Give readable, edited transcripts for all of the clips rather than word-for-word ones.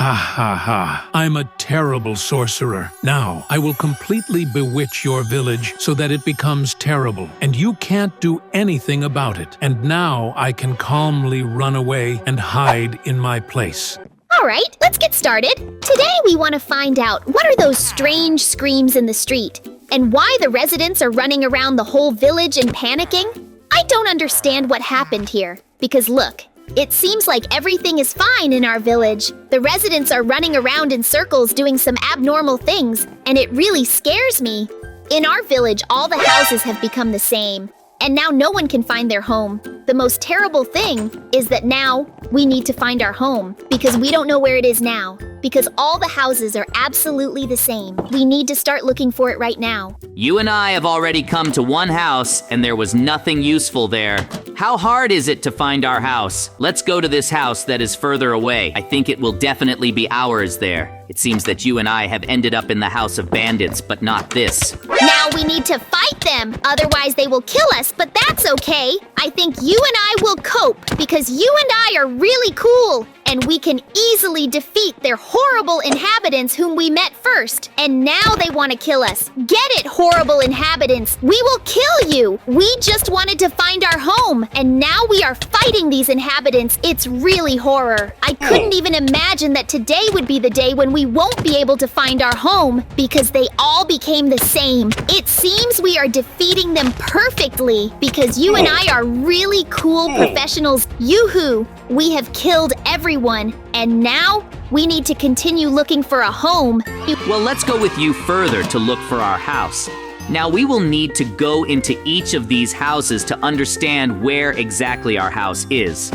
Ha ha ha. I'm a terrible sorcerer. Now, I will completely bewitch your village so that it becomes terrible, and you can't do anything about it. And now I can calmly run away and hide in my place. All right, let's get started. Today we want to find out what are those strange screams in the street and why the residents are running around the whole village and panicking. I don't understand what happened here because look, it seems like everything is fine in our village. The residents are running around in circles doing some abnormal things, and it really scares me. In our village, all the houses have become the same, and now no one can find their home. The most terrible thing is that now we need to find our home because we don't know where it is now. Because all the houses are absolutely the same. We need to start looking for it right now. You and I have already come to one house, and there was nothing useful there. How hard is it to find our house? Let's go to this house that is further away. I think it will definitely be ours there. It seems that you and I have ended up in the house of bandits, but not this. Now we need to fight them, otherwise they will kill us, but that's okay. I think you and I will cope because you and I are really cool. And we can easily defeat their horrible inhabitants whom we met first. And now they want to kill us. Get it, horrible inhabitants. We will kill you. We just wanted to find our home. And now we are fighting these inhabitants. It's really horror. I couldn't even imagine that today would be the day when we won't be able to find our home because they all became the same. It seems we are defeating them perfectly because you and I are really cool professionals. Yoo-hoo! We have killed everyone, and now we need to continue looking for a home. Well, let's go with you further to look for our house. Now, we will need to go into each of these houses to understand where exactly our house is.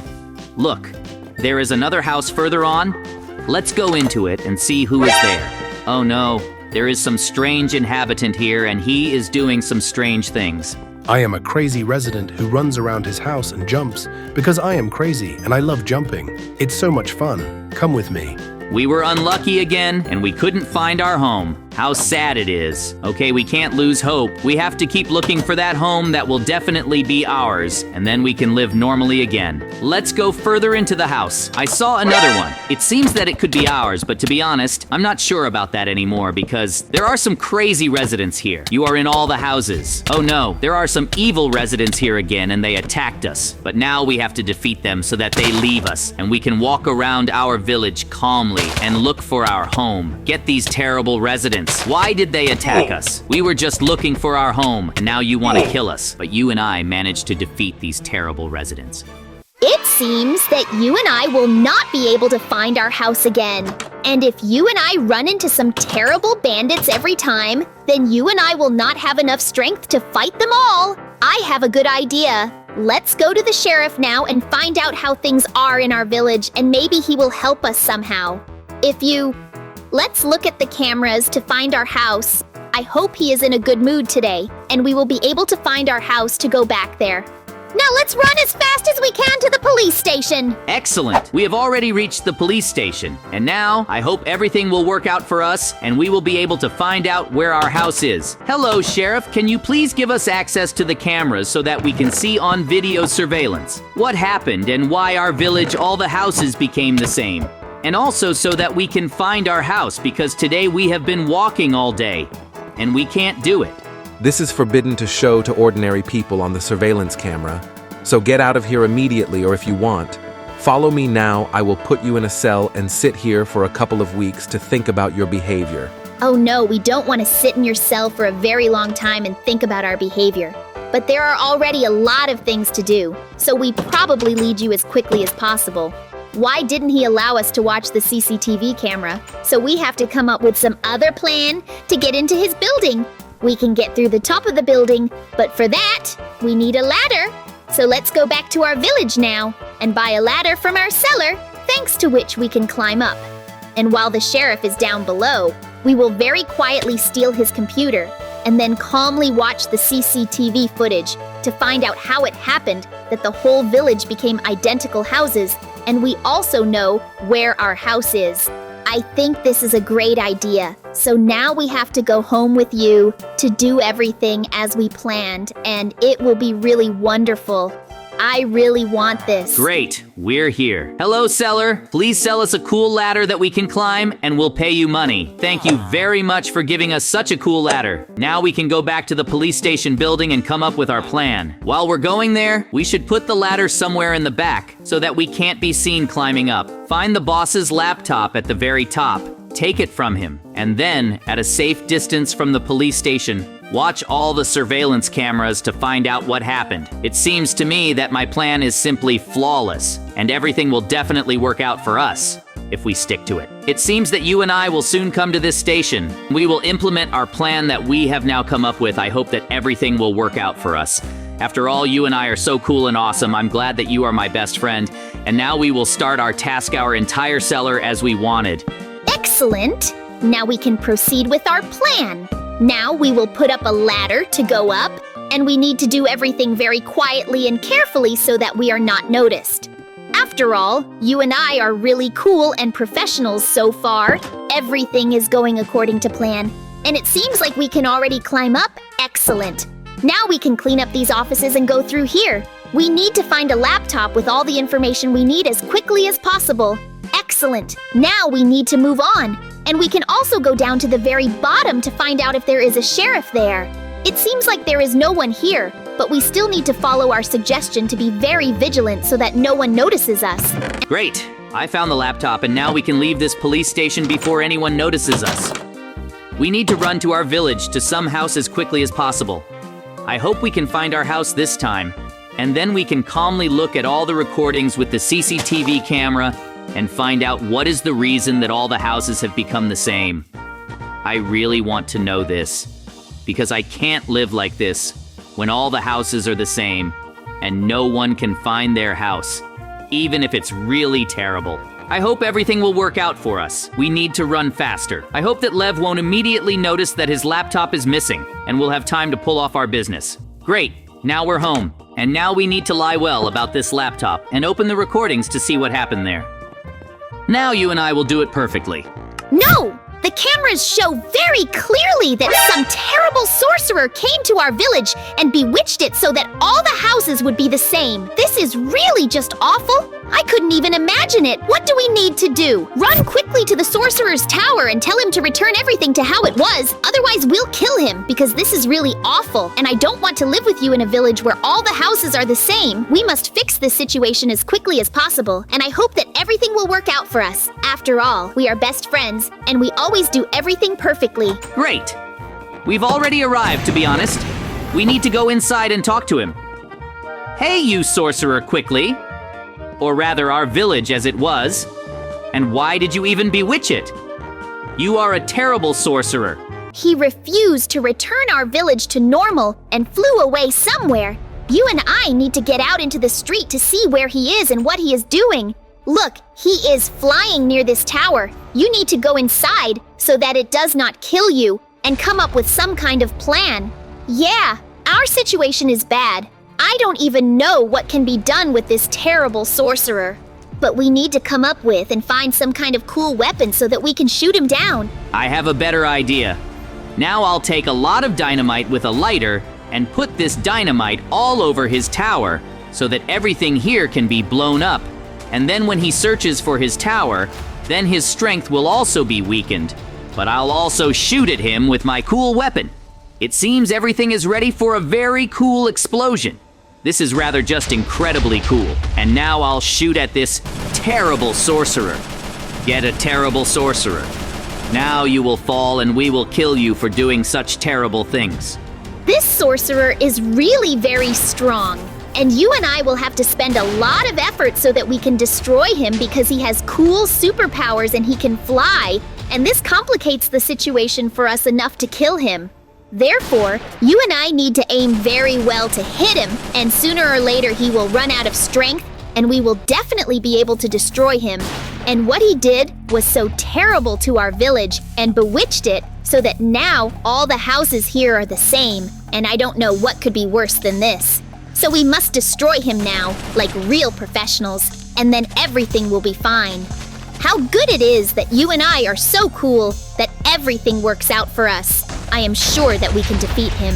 Look, there is another house further on. Let's go into it and see who is there. Oh no, there is some strange inhabitant here, and he is doing some strange things. I am a crazy resident who runs around his house and jumps because I am crazy and I love jumping. It's so much fun. Come with me. We were unlucky again, and we couldn't find our home. How sad it is. Okay, we can't lose hope. We have to keep looking for that home that will definitely be ours, and then we can live normally again. Let's go further into the house. I saw another one. It seems that it could be ours, but to be honest, I'm not sure about that anymore because there are some crazy residents here. You are in all the houses. Oh no, there are some evil residents here again, and they attacked us. But now we have to defeat them so that they leave us, and we can walk around our village calmly and look for our home. Get these terrible residents. Why did they attack us? We were just looking for our home, and now you want to kill us. But you and I managed to defeat these terrible residents. It seems that you and I will not be able to find our house again. And if you and I run into some terrible bandits every time, then you and I will not have enough strength to fight them all. I have a good idea. Let's go to the sheriff now and find out how things are in our village, and maybe he will help us somehow. Let's look at the cameras to find our house. I hope he is in a good mood today, and we will be able to find our house to go back there. Now let's run as fast as we can to the police station. Excellent. We have already reached the police station, and now I hope everything will work out for us, and we will be able to find out where our house is. Hello, Sheriff. Can you please give us access to the cameras so that we can see on video surveillance what happened and why our village, all the houses became the same? And also so that we can find our house, because today we have been walking all day, and we can't do it. This is forbidden to show to ordinary people on the surveillance camera, so get out of here immediately, or if you want, follow me now. I will put you in a cell and sit here for a couple of weeks to think about your behavior. Oh no, we don't want to sit in your cell for a very long time and think about our behavior. But there are already a lot of things to do, so we probably lead you as quickly as possible. Why didn't he allow us to watch the CCTV camera? So we have to come up with some other plan to get into his building. We can get through the top of the building, but for that, we need a ladder. So let's go back to our village now and buy a ladder from our cellar, thanks to which we can climb up. And while the sheriff is down below, we will very quietly steal his computer and then calmly watch the CCTV footage to find out how it happened that the whole village became identical houses, and we also know where our house is. I think this is a great idea. So now we have to go home with you to do everything as we planned, and it will be really wonderful. I really want this. Great, we're here. Hello, seller. Please sell us a cool ladder that we can climb, and we'll pay you money. Thank you very much for giving us such a cool ladder. Now we can go back to the police station building and come up with our plan. While we're going there, we should put the ladder somewhere in the back so that we can't be seen climbing up. Find the boss's laptop at the very top. Take it from him, and then, at a safe distance from the police station, watch all the surveillance cameras to find out what happened. It seems to me that my plan is simply flawless, and everything will definitely work out for us if we stick to it. It seems that you and I will soon come to this station. We will implement our plan that we have now come up with. I hope that everything will work out for us. After all, you and I are so cool and awesome. I'm glad that you are my best friend. And now we will start our entire cellar as we wanted. Excellent! Now we can proceed with our plan. Now we will put up a ladder to go up, and we need to do everything very quietly and carefully so that we are not noticed. After all, you and I are really cool and professionals so far. Everything is going according to plan, and it seems like we can already climb up. Excellent! Now we can clean up these offices and go through here. We need to find a laptop with all the information we need as quickly as possible. Excellent! Now we need to move on, and we can also go down to the very bottom to find out if there is a sheriff there. It seems like there is no one here, but we still need to follow our suggestion to be very vigilant so that no one notices us. Great! I found the laptop, and now we can leave this police station before anyone notices us. We need to run to our village to some house as quickly as possible. I hope we can find our house this time, and then we can calmly look at all the recordings with the CCTV camera and find out what is the reason that all the houses have become the same. I really want to know this, because I can't live like this when all the houses are the same and no one can find their house, even if it's really terrible. I hope everything will work out for us. We need to run faster. I hope that Lev won't immediately notice that his laptop is missing, and we'll have time to pull off our business. Great, now we're home. And now we need to lie well about this laptop and open the recordings to see what happened there. Now you and I will do it perfectly. No! The cameras show very clearly that some terrible sorcerer came to our village and bewitched it so that all the houses would be the same. This is really just awful. I couldn't even imagine it. What do we need to do? Run quickly to the sorcerer's tower and tell him to return everything to how it was. Otherwise, we'll kill him because this is really awful. And I don't want to live with you in a village where all the houses are the same. We must fix this situation as quickly as possible. And I hope that everything will work out for us. After all, we are best friends and we always do everything perfectly. Great. We've already arrived, to be honest. We need to go inside and talk to him. Hey, you sorcerer, quickly. Or rather, our village as it was. And why did you even bewitch it? You are a terrible sorcerer. He refused to return our village to normal and flew away somewhere. You and I need to get out into the street to see where he is and what he is doing. Look, he is flying near this tower. You need to go inside so that it does not kill you and come up with some kind of plan. Yeah, our situation is bad. I don't even know what can be done with this terrible sorcerer. But we need to come up with and find some kind of cool weapon so that we can shoot him down. I have a better idea. Now I'll take a lot of dynamite with a lighter and put this dynamite all over his tower so that everything here can be blown up. And then when he searches for his tower, then his strength will also be weakened. But I'll also shoot at him with my cool weapon. It seems everything is ready for a very cool explosion. This is rather just incredibly cool. And now I'll shoot at this terrible sorcerer. Get a terrible sorcerer. Now you will fall and we will kill you for doing such terrible things. This sorcerer is really very strong. And you and I will have to spend a lot of effort so that we can destroy him because he has cool superpowers and he can fly. And this complicates the situation for us enough to kill him. Therefore, you and I need to aim very well to hit him, and sooner or later he will run out of strength, and we will definitely be able to destroy him. And what he did was so terrible to our village and bewitched it so that now all the houses here are the same, and I don't know what could be worse than this. So we must destroy him now, like real professionals, and then everything will be fine. How good it is that you and I are so cool that everything works out for us. I am sure that we can defeat him.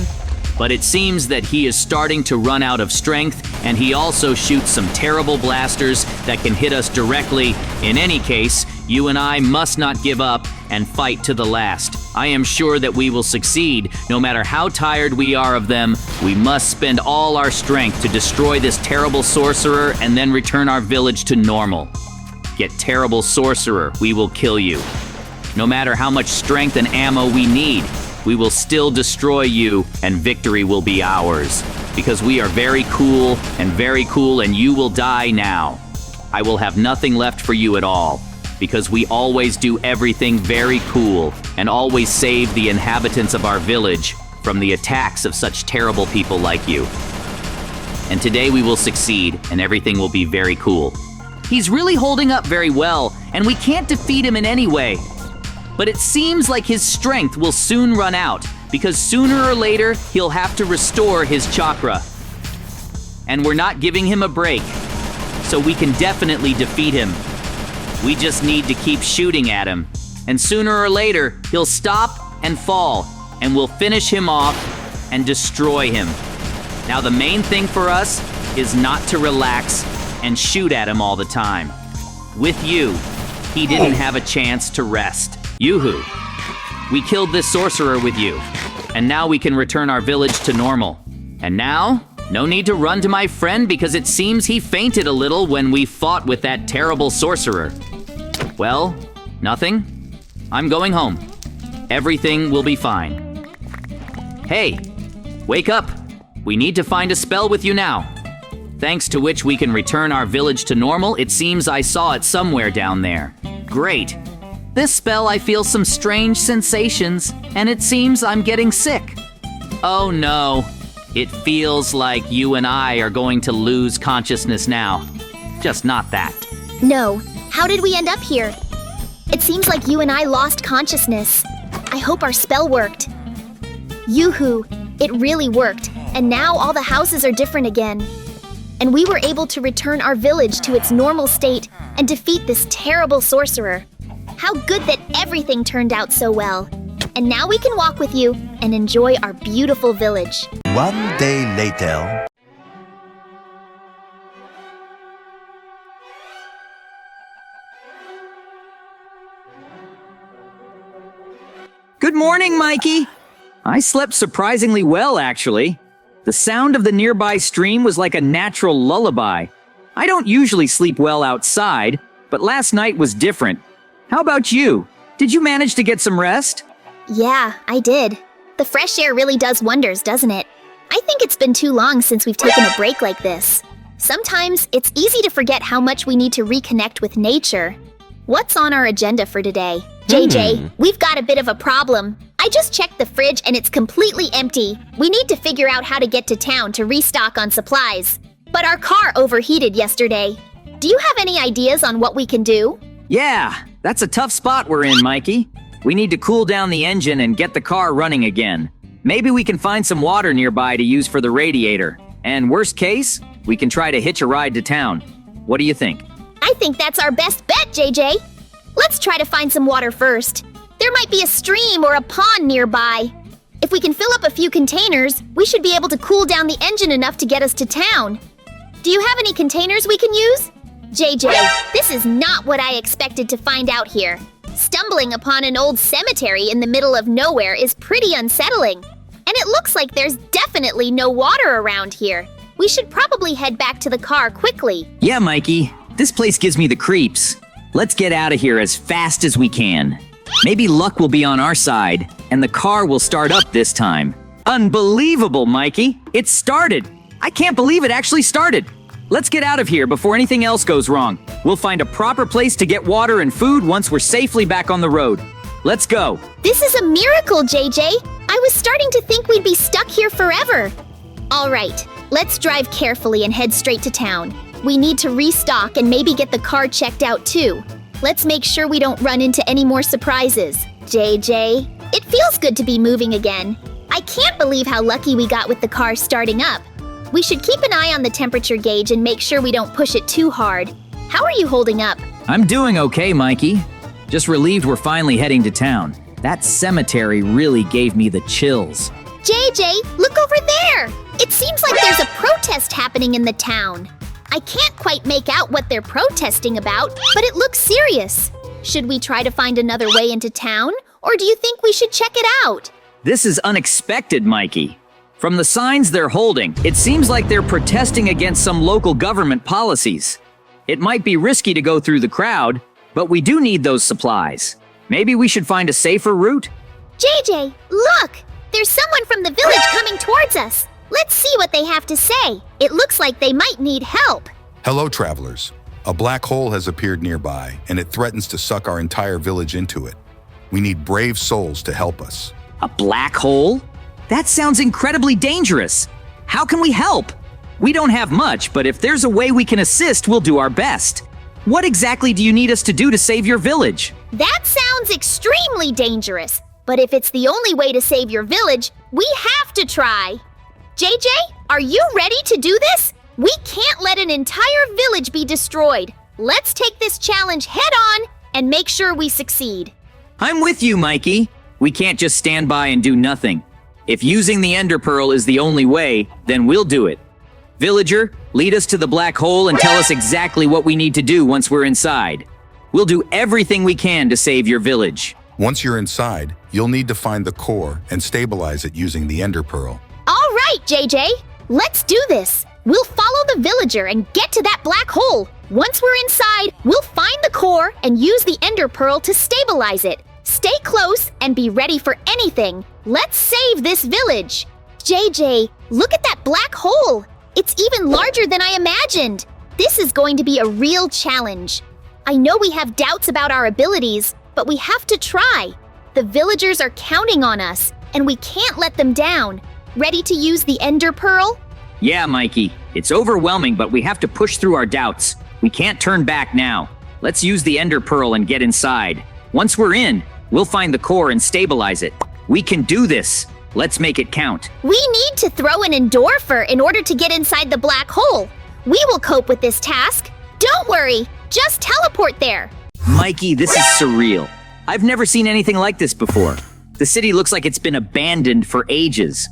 But it seems that he is starting to run out of strength, and he also shoots some terrible blasters that can hit us directly. In any case, you and I must not give up and fight to the last. I am sure that we will succeed. No matter how tired we are of them, we must spend all our strength to destroy this terrible sorcerer and then return our village to normal. Get terrible sorcerer, we will kill you. No matter how much strength and ammo we need, we will still destroy you and victory will be ours. Because we are very cool and you will die now. I will have nothing left for you at all. Because we always do everything very cool and always save the inhabitants of our village from the attacks of such terrible people like you. And today we will succeed and everything will be very cool. He's really holding up very well and we can't defeat him in any way. But it seems like his strength will soon run out because sooner or later he'll have to restore his chakra. And we're not giving him a break, so we can definitely defeat him. We just need to keep shooting at him, and sooner or later, he'll stop and fall, and we'll finish him off and destroy him. Now the main thing for us is not to relax and shoot at him all the time. With you, he didn't have a chance to rest. Yoo-hoo. We killed this sorcerer with you, and now we can return our village to normal. And now, no need to run to my friend because it seems he fainted a little when we fought with that terrible sorcerer. Well, nothing. I'm going home. Everything will be fine. Hey, wake up. We need to find a spell with you now. Thanks to which we can return our village to normal. It seems I saw it somewhere down there. Great. This spell I feel some strange sensations, and it seems I'm getting sick. Oh no. It feels like you and I are going to lose consciousness now. Just not that. No. How did we end up here? It seems like you and I lost consciousness. I hope our spell worked. Yoo-hoo, it really worked, and now all the houses are different again. And we were able to return our village to its normal state and defeat this terrible sorcerer. How good that everything turned out so well. And now we can walk with you and enjoy our beautiful village. One day later. Good morning, Mikey. I slept surprisingly well, actually. The sound of the nearby stream was like a natural lullaby. I don't usually sleep well outside, but last night was different. How about you? Did you manage to get some rest? Yeah, I did. The fresh air really does wonders, doesn't it? I think it's been too long since we've taken a break like this. Sometimes it's easy to forget how much we need to reconnect with nature. What's on our agenda for today? JJ, we've got a bit of a problem. I just checked the fridge and it's completely empty. We need to figure out how to get to town to restock on supplies. But our car overheated yesterday. Do you have any ideas on what we can do? Yeah, that's a tough spot we're in, Mikey. We need to cool down the engine and get the car running again. Maybe we can find some water nearby to use for the radiator. And worst case, we can try to hitch a ride to town. What do you think? I think that's our best bet, JJ. Let's try to find some water first. There might be a stream or a pond nearby. If we can fill up a few containers, we should be able to cool down the engine enough to get us to town. Do you have any containers we can use? JJ, this is not what I expected to find out here. Stumbling upon an old cemetery in the middle of nowhere is pretty unsettling. And it looks like there's definitely no water around here. We should probably head back to the car quickly. Yeah, Mikey. This place gives me the creeps. Let's get out of here as fast as we can. Maybe luck will be on our side, and the car will start up this time. Unbelievable, Mikey! It started! I can't believe it actually started! Let's get out of here before anything else goes wrong. We'll find a proper place to get water and food once we're safely back on the road. Let's go! This is a miracle, JJ! I was starting to think we'd be stuck here forever. All right, let's drive carefully and head straight to town. We need to restock and maybe get the car checked out too. Let's make sure we don't run into any more surprises. JJ, it feels good to be moving again. I can't believe how lucky we got with the car starting up. We should keep an eye on the temperature gauge and make sure we don't push it too hard. How are you holding up? I'm doing okay, Mikey. Just relieved we're finally heading to town. That cemetery really gave me the chills. JJ, look over there! It seems like there's a protest happening in the town. I can't quite make out what they're protesting about, but it looks serious. Should we try to find another way into town, or do you think we should check it out? This is unexpected, Mikey. From the signs they're holding, it seems like they're protesting against some local government policies. It might be risky to go through the crowd, but we do need those supplies. Maybe we should find a safer route? JJ, look! There's someone from the village coming towards us. Let's see what they have to say. It looks like they might need help. Hello, travelers. A black hole has appeared nearby, and it threatens to suck our entire village into it. We need brave souls to help us. A black hole? That sounds incredibly dangerous. How can we help? We don't have much, but if there's a way we can assist, we'll do our best. What exactly do you need us to do to save your village? That sounds extremely dangerous. But if it's the only way to save your village, we have to try. JJ, are you ready to do this? We can't let an entire village be destroyed. Let's take this challenge head on and make sure we succeed. I'm with you, Mikey. We can't just stand by and do nothing. If using the Ender Pearl is the only way, then we'll do it. Villager, lead us to the black hole and tell us exactly what we need to do once we're inside. We'll do everything we can to save your village. Once you're inside, you'll need to find the core and stabilize it using the Ender Pearl. All right, JJ, let's do this. We'll follow the villager and get to that black hole. Once we're inside, we'll find the core and use the Ender Pearl to stabilize it. Stay close and be ready for anything. Let's save this village. JJ, look at that black hole. It's even larger than I imagined. This is going to be a real challenge. I know we have doubts about our abilities, but we have to try. The villagers are counting on us, and we can't let them down. Ready to use the Ender Pearl? Yeah, Mikey. It's overwhelming, but we have to push through our doubts. We can't turn back now. Let's use the Ender Pearl and get inside. Once we're in, we'll find the core and stabilize it. We can do this. Let's make it count. We need to throw an endorpher in order to get inside the black hole. We will cope with this task. Don't worry, just teleport there. Mikey, this is surreal. I've never seen anything like this before. The city looks like it's been abandoned for ages.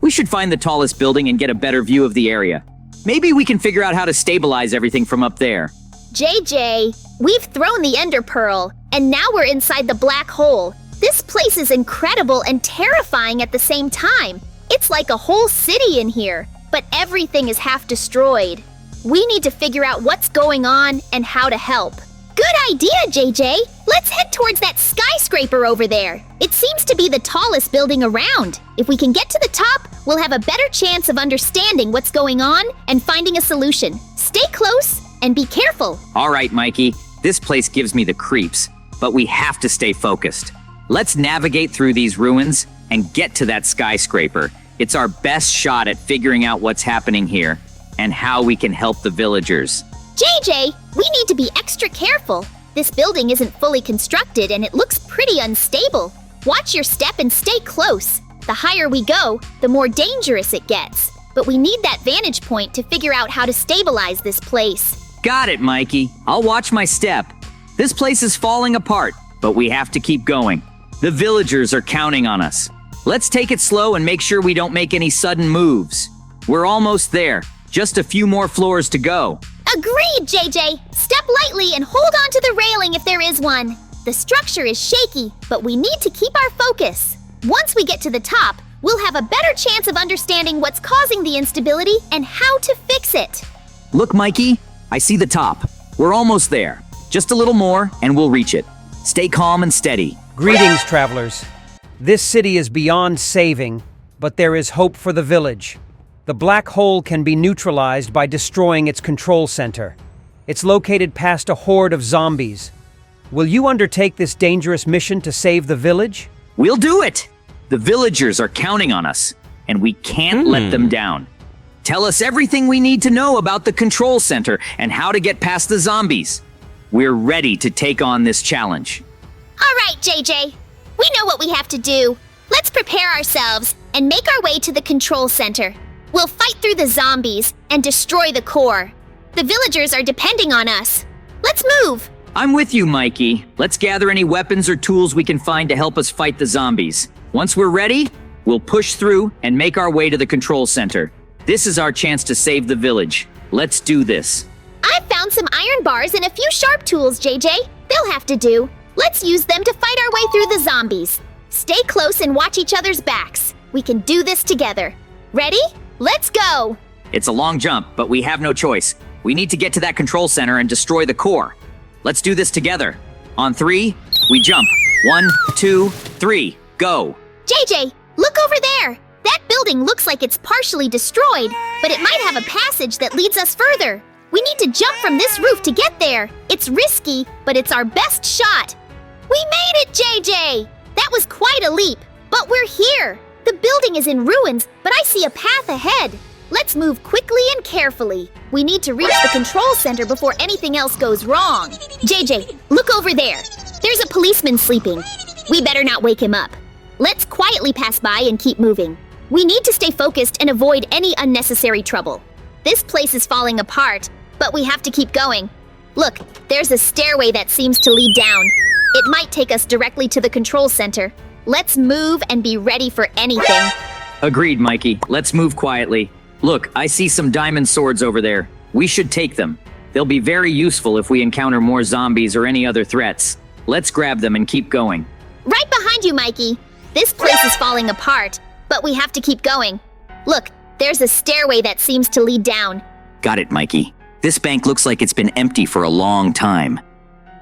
We should find the tallest building and get a better view of the area. Maybe we can figure out how to stabilize everything from up there. JJ, we've thrown the Ender Pearl, and now we're inside the black hole. This place is incredible and terrifying at the same time. It's like a whole city in here, but everything is half destroyed. We need to figure out what's going on and how to help. Good idea, JJ. Let's head towards that skyscraper over there. It seems to be the tallest building around. If we can get to the top, we'll have a better chance of understanding what's going on and finding a solution. Stay close and be careful. All right, Mikey. This place gives me the creeps, but we have to stay focused. Let's navigate through these ruins and get to that skyscraper. It's our best shot at figuring out what's happening here and how we can help the villagers. JJ, we need to be extra careful. This building isn't fully constructed and it looks pretty unstable. Watch your step and stay close. The higher we go, the more dangerous it gets. But we need that vantage point to figure out how to stabilize this place. Got it, Mikey. I'll watch my step. This place is falling apart, but we have to keep going. The villagers are counting on us. Let's take it slow and make sure we don't make any sudden moves. We're almost there. Just a few more floors to go. Agreed, JJ. Step lightly and hold on to the railing if there is one. The structure is shaky, but we need to keep our focus. Once we get to the top, we'll have a better chance of understanding what's causing the instability and how to fix it. Look, Mikey, I see the top. We're almost there. Just a little more and we'll reach it. Stay calm and steady. Greetings, travelers. This city is beyond saving, but there is hope for the village. The black hole can be neutralized by destroying its control center. It's located past a horde of zombies. Will you undertake this dangerous mission to save the village? We'll do it! The villagers are counting on us, and we can't let them down. Tell us everything we need to know about the control center and how to get past the zombies. We're ready to take on this challenge. All right, JJ. We know what we have to do. Let's prepare ourselves and make our way to the control center. We'll fight through the zombies and destroy the core. The villagers are depending on us. Let's move! I'm with you, Mikey. Let's gather any weapons or tools we can find to help us fight the zombies. Once we're ready, We'll push through and make our way to the control center. This is our chance to save the village. Let's do this. I've found some iron bars and a few sharp tools, JJ. They'll have to do. Let's use them to fight our way through the zombies. Stay close and watch each other's backs. We can do this together. Ready? Let's go! It's a long jump, but we have no choice. We need to get to that control center and destroy the core. Let's do this together. On 3, we jump. 1, 2, 3, go! JJ, look over there! That building looks like it's partially destroyed, but it might have a passage that leads us further. We need to jump from this roof to get there. It's risky, but it's our best shot. We made it, JJ! That was quite a leap, but we're here. The building is in ruins, but I see a path ahead. Let's move quickly and carefully. We need to reach the control center before anything else goes wrong. JJ, look over there. There's a policeman sleeping. We better not wake him up. Let's quietly pass by and keep moving. We need to stay focused and avoid any unnecessary trouble. This place is falling apart, but we have to keep going. Look, there's a stairway that seems to lead down. It might take us directly to the control center. Let's move and be ready for anything. Agreed, Mikey. Let's move quietly. Look, I see some diamond swords over there. We should take them. They'll be very useful if we encounter more zombies or any other threats. Let's grab them and keep going. Right behind you, Mikey. This place is falling apart, but we have to keep going. Look, there's a stairway that seems to lead down. Got it, Mikey. This bank looks like it's been empty for a long time.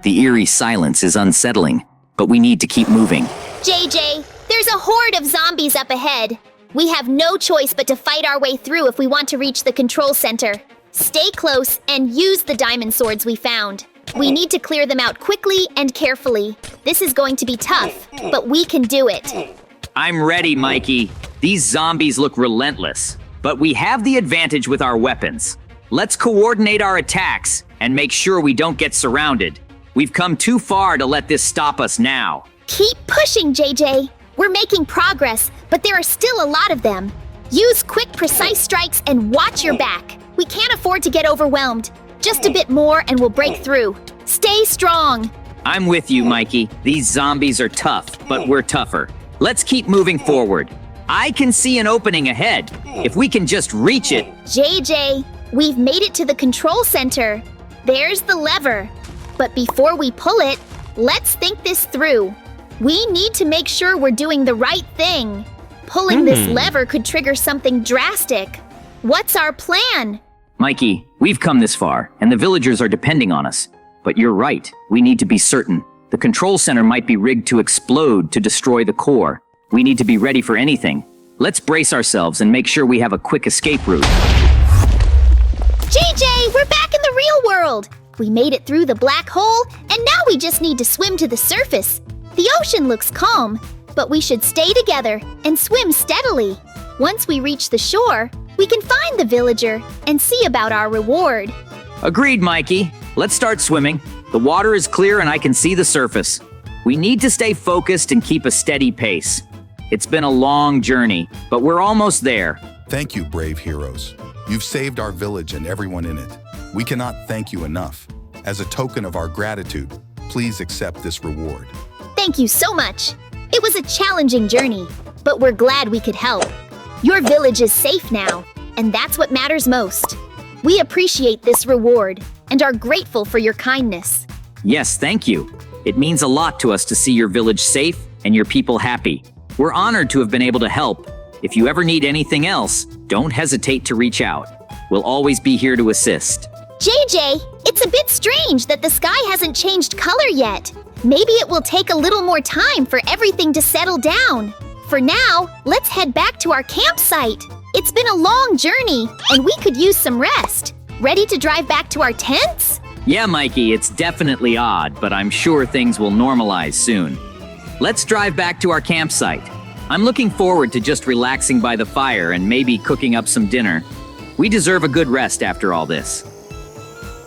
The eerie silence is unsettling, but we need to keep moving. JJ, there's a horde of zombies up ahead. We have no choice but to fight our way through if we want to reach the control center. Stay close and use the diamond swords we found. We need to clear them out quickly and carefully. This is going to be tough, but we can do it. I'm ready, Mikey. These zombies look relentless, but we have the advantage with our weapons. Let's coordinate our attacks and make sure we don't get surrounded. We've come too far to let this stop us now. Keep pushing, JJ. We're making progress, but there are still a lot of them. Use quick, precise strikes and watch your back. We can't afford to get overwhelmed. Just a bit more and we'll break through. Stay strong. I'm with you, Mikey. These zombies are tough, but we're tougher. Let's keep moving forward. I can see an opening ahead. If we can just reach it. JJ, we've made it to the control center. There's the lever. But before we pull it, let's think this through. We need to make sure we're doing the right thing. Pulling this lever could trigger something drastic. What's our plan? Mikey, we've come this far, and the villagers are depending on us. But you're right, we need to be certain. The control center might be rigged to explode to destroy the core. We need to be ready for anything. Let's brace ourselves and make sure we have a quick escape route. JJ, we're back in the real world. We made it through the black hole, and now we just need to swim to the surface. The ocean looks calm, but we should stay together and swim steadily. Once we reach the shore, we can find the villager and see about our reward. Agreed, Mikey. Let's start swimming. The water is clear and I can see the surface. We need to stay focused and keep a steady pace. It's been a long journey, but we're almost there. Thank you, brave heroes. You've saved our village and everyone in it. We cannot thank you enough. As a token of our gratitude, please accept this reward. Thank you so much. It was a challenging journey, but we're glad we could help. Your village is safe now, and that's what matters most. We appreciate this reward and are grateful for your kindness. Yes, thank you. It means a lot to us to see your village safe and your people happy. We're honored to have been able to help. If you ever need anything else, don't hesitate to reach out. We'll always be here to assist. JJ, it's a bit strange that the sky hasn't changed color yet. Maybe it will take a little more time for everything to settle down. For now, let's head back to our campsite. It's been a long journey, and we could use some rest. Ready to drive back to our tents? Yeah, Mikey, it's definitely odd, but I'm sure things will normalize soon. Let's drive back to our campsite. I'm looking forward to just relaxing by the fire and maybe cooking up some dinner. We deserve a good rest after all this.